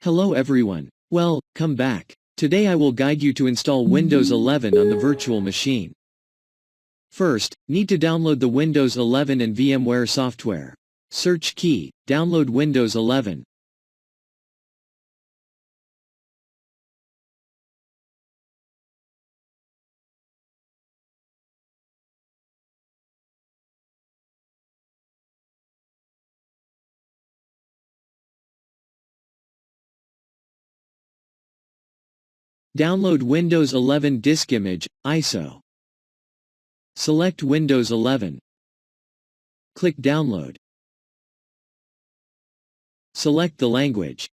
Hello everyone. Come back. Today I will guide you to install Windows 11 on the virtual machine. First, need to download the Windows 11 and VMware software. Search key, download Windows 11. Download Windows 11 disk image, ISO. Select Windows 11. Click Download. Select the language.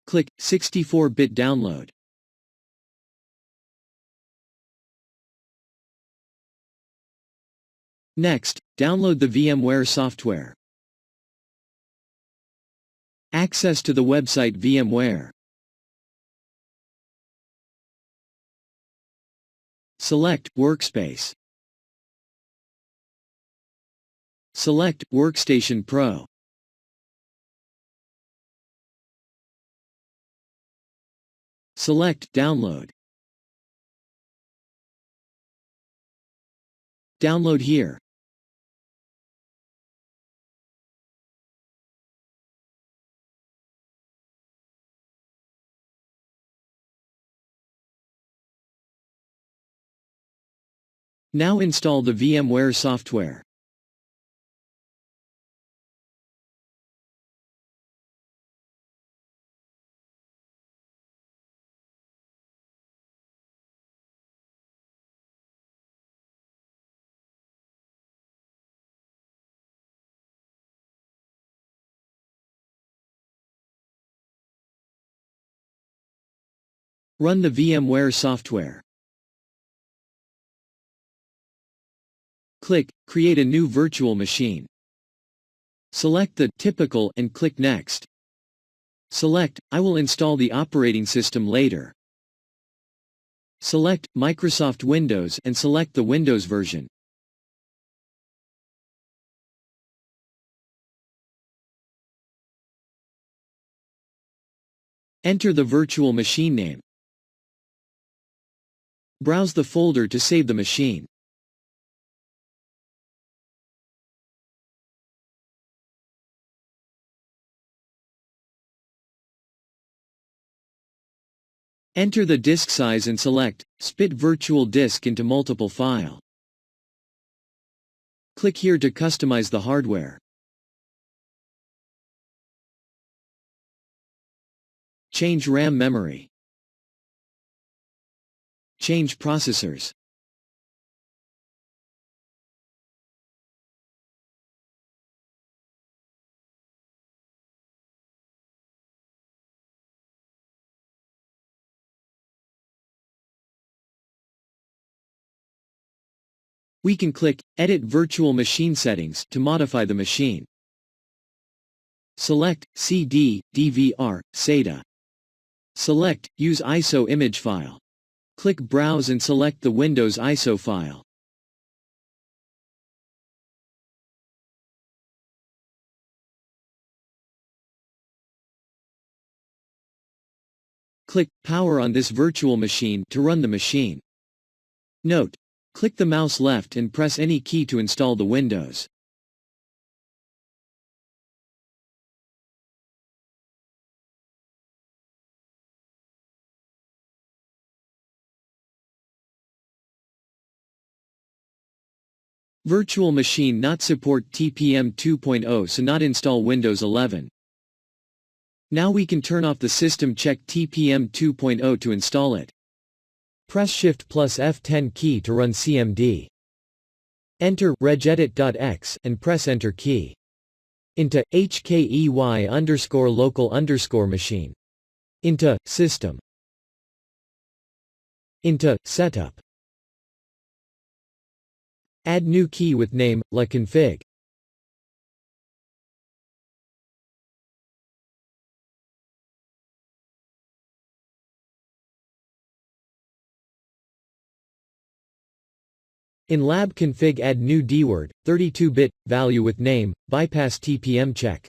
Click 64-bit download. Next, download the VMware software. Access to the website VMware. Select Workspace. Select Workstation Pro. Select Download. Download here. Now install the VMware software. Run the VMware software. Click Create a new virtual machine. Select the Typical and click Next. Select I will install the operating system later. Select Microsoft Windows and select the Windows version. Enter the virtual machine name. Browse the folder to save the machine. Enter the disk size and select Split Virtual Disk into multiple file. Click here to customize the hardware. Change RAM memory. Change processors. We can click Edit Virtual Machine Settings to modify the machine. Select CD, DVR, SATA. Select Use ISO image file. Click Browse and select the Windows ISO file. Click Power on this virtual machine to run the machine. Note: click the mouse left and press any key to install the Windows. Virtual machine not support TPM 2.0, so not install Windows 11. Now we can turn off the system, check TPM 2.0 to install it. Press Shift plus F10 key to run CMD. Enter regedit.x and press Enter key. Into HKEY_local_machine. Into System. Into Setup. Add new key with name, la config. In lab config add new dword, 32-bit, value with name, bypass TPM check.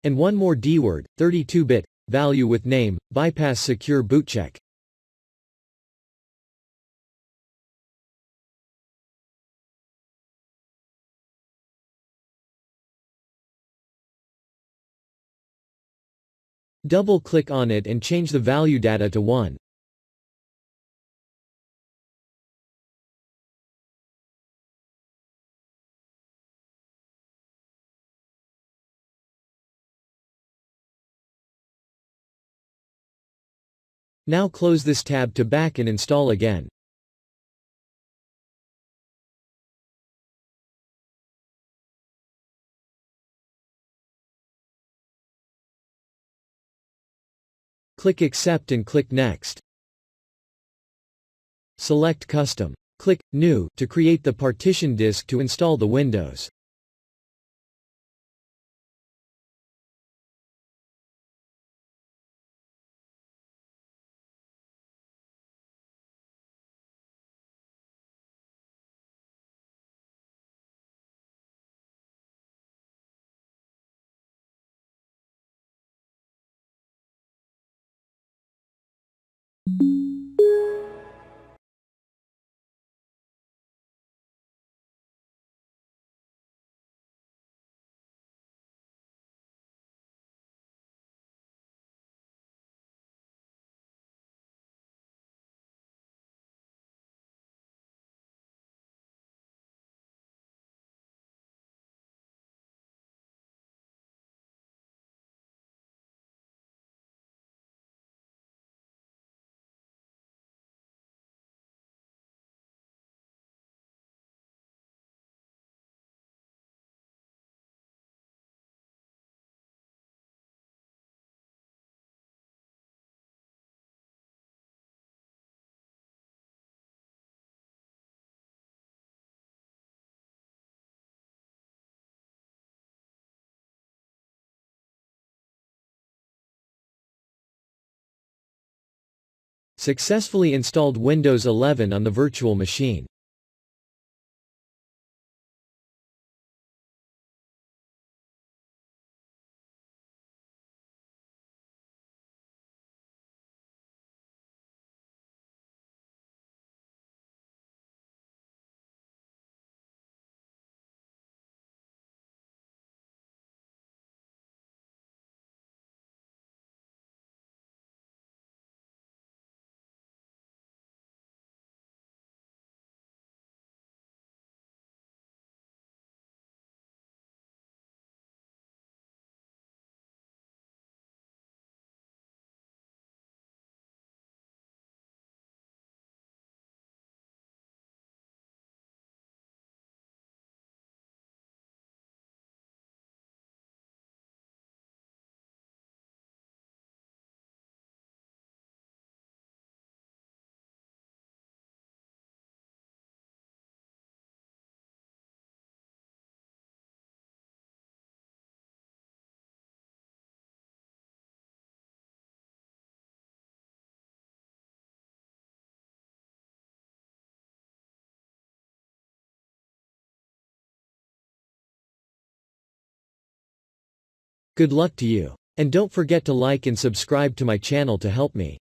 And one more dword, 32-bit, value with name, bypass secure boot check. Double-click on it and change the value data to 1. Now close this tab to back and install again. Click Accept and click Next. Select Custom. Click New to create the partition disk to install the Windows. Successfully installed Windows 11 on the virtual machine. Good luck to you. And don't forget to like and subscribe to my channel to help me.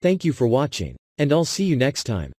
Thank you for watching. And I'll see you next time.